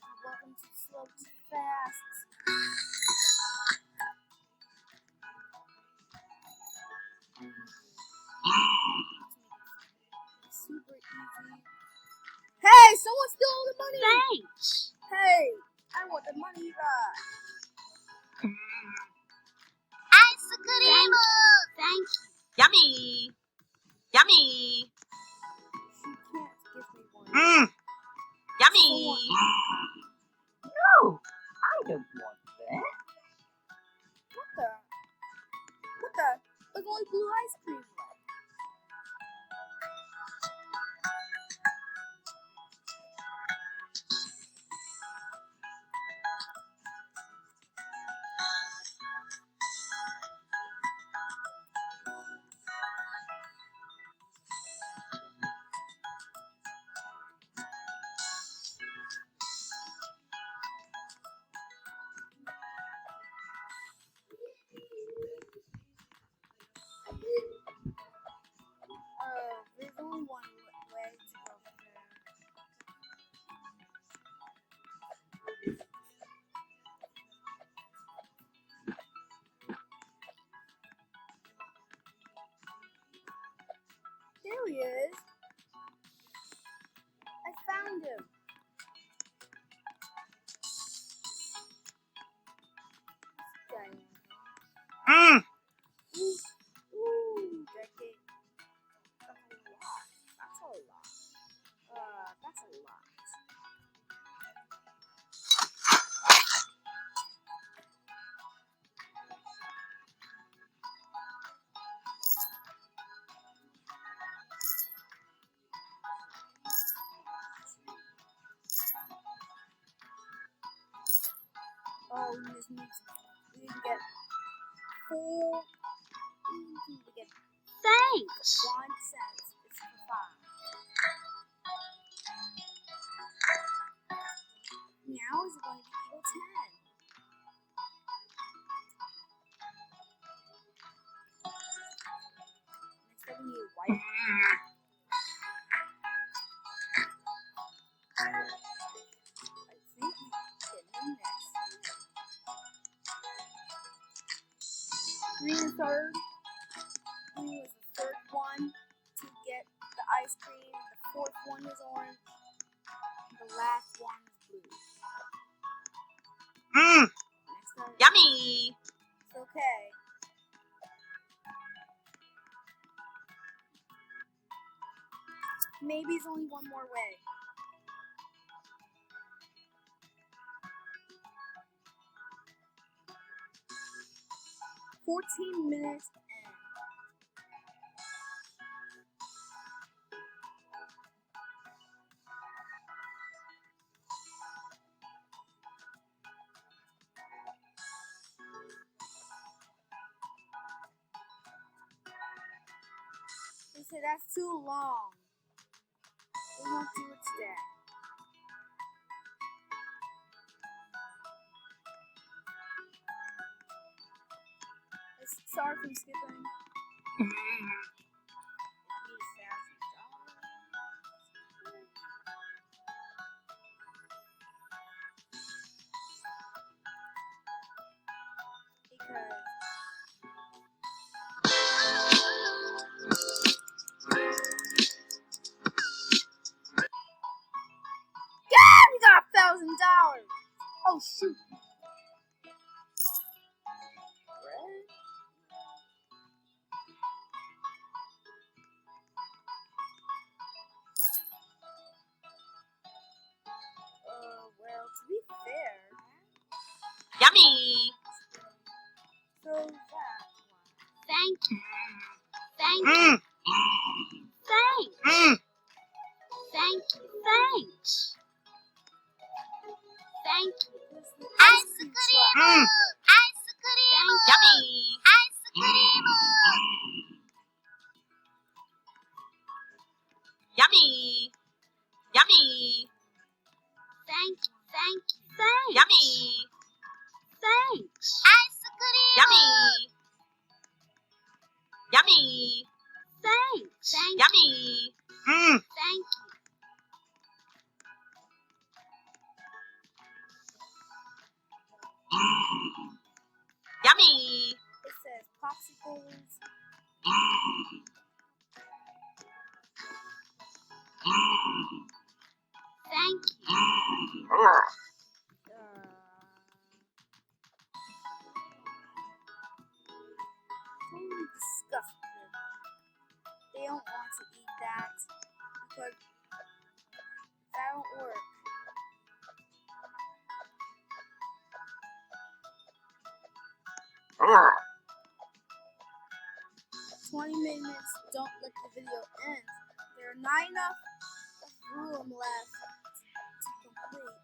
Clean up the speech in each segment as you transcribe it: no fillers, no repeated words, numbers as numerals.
Welcome to Slow to Fast. Super easy. Hey, someone stole the money! Thanks. Hey, I want the money back. Ice cream. Thank you. Yummy. Yummy. She can't give me one. Yummy. No, I don't want that. What the? There's only blue ice cream left. There's only one way to go there. There he is. I found him. Ooh, decade. That's a lot. That's a lot. Oh, we just need to get 4. We need to get Thanks. 1 cent. It's 5. Now is going to equal 10. Next up we need white. I think we get him next. Green third. Green was the third one to get the ice cream. The fourth one is orange. The last one is blue. Next time, Yummy. it's okay. Maybe it's only one more way. $14 minutes and they said that's too long. We won't do it today. Sorry for skipping. Because we got $1,000. Oh shoot. Well, to be fair, Yummy. so that one. Thank you. Thank you. Thanks. Thank you. Thanks. Thank you. Ice cream. Ice cream. Yummy. Ice cream. Yummy. Yummy. Thank you. Thank you. Thanks. Yummy. Thanks. Ice cream. Yummy. Yummy. Thanks. Thank Yummy. Thank you. popsicles. Thank you. Totally disgusted. They don't want to eat that because that don't work. Ugh. 20 minutes don't let the video end. There are not enough room left to complete.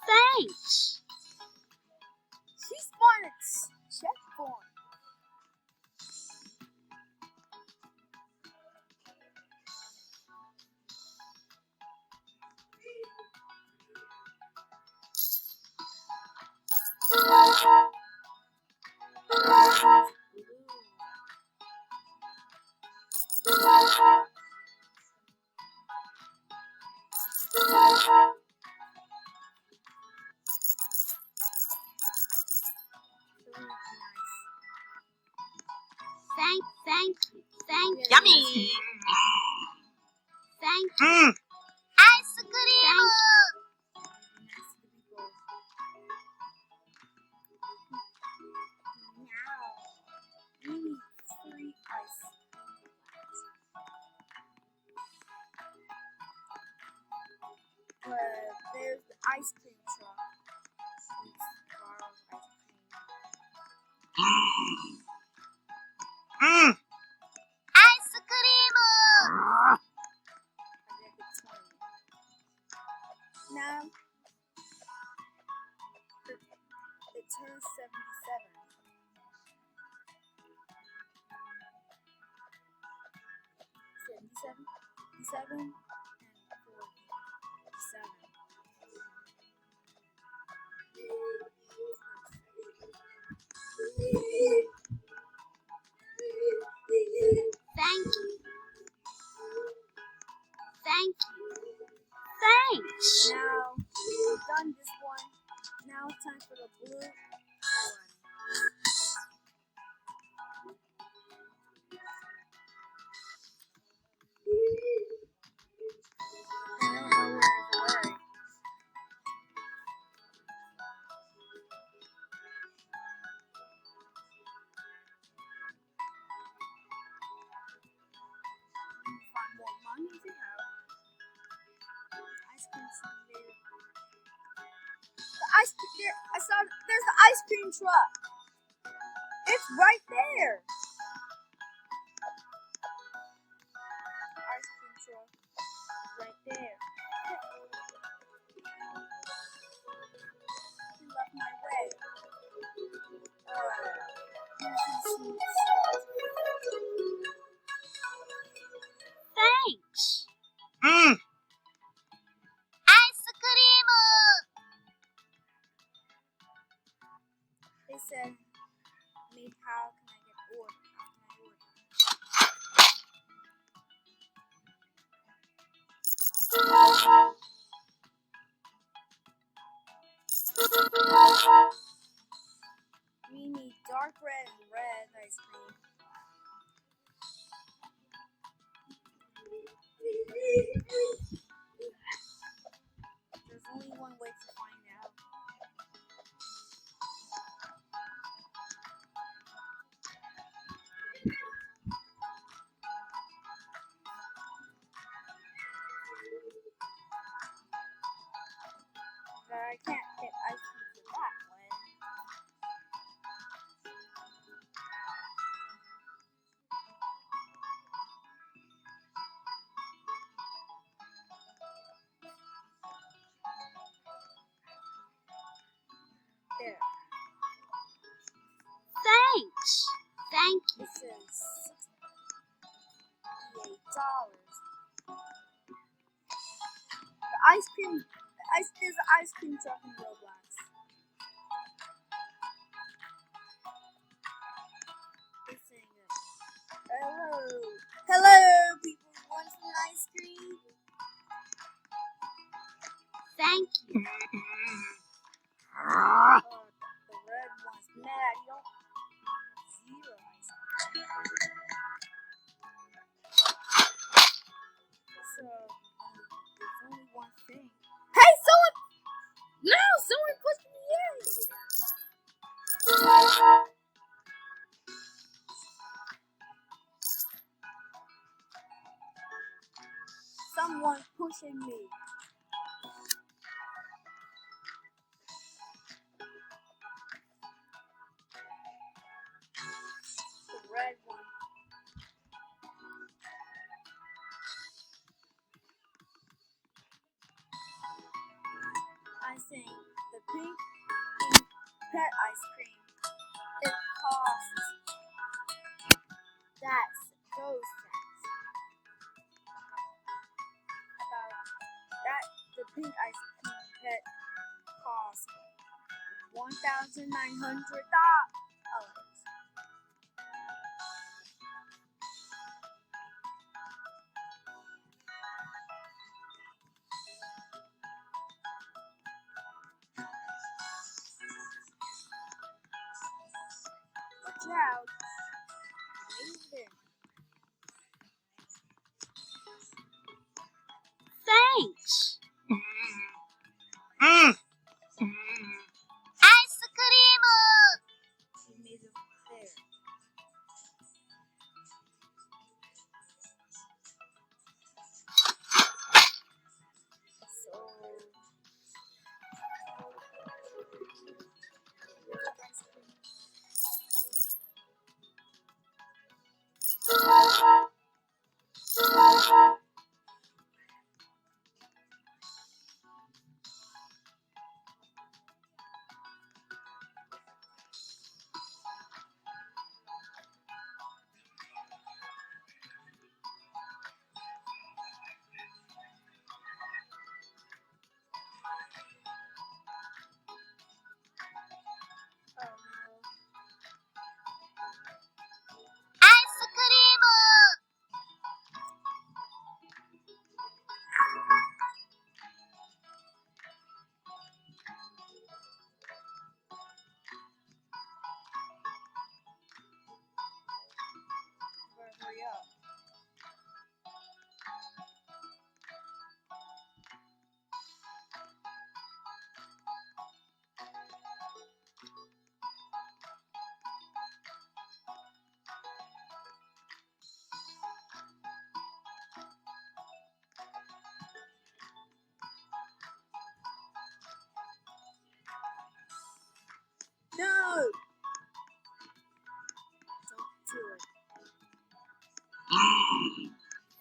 Thanks. She spawned a checkpoint. Thank you. Thank you. Yummy. Thank you. Ice cream. Now, we need 3 ice. There's the ice cream truck. Let's borrow ice cream. Ice cream. I get the 20. Now, it turns 77. 77 and 47. Thank you. Thank you. Thanks. Now, we've done this one. Now it's time for the blue one. I don't know where it's going. Find more money to have. Ice cream sundae. The ice cream there. I saw. There's the ice cream truck. It's right there. Ice cream truck. Right there. He left my way. Thanks. Mm. Ice cream. They said, me, how can I get order? How can I order? We need dark red and red ice cream. There's only one way to find out. Thank you. This is $68. The ice cream. There's an ice cream truck in Roblox. It's saying, hello, people. Want some ice cream? Thank you. The red one's mad. You don't zero ice cream. So there's only one thing. Hey, someone! No, someone pushed me in here. Someone pushing me. The red one. I think the pink pet ice cream. It costs those cents. About that, the pink ice cream pet costs $1,900. Watch out! Leave it. Thanks. Mm. Ice cream. She made it there. So ice cream. Oh no. Ice cream. Hurry up. No! Don't do it.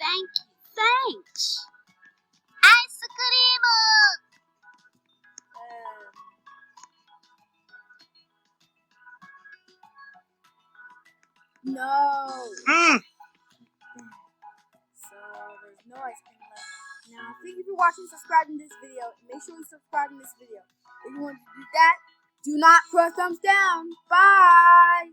Thank you. Thanks. Ice cream. No! Mm. So there's no ice cream left. Now, thank you for watching, subscribing to this video. Make sure you subscribe in this video. If you want to do that, do not press thumbs down. Bye!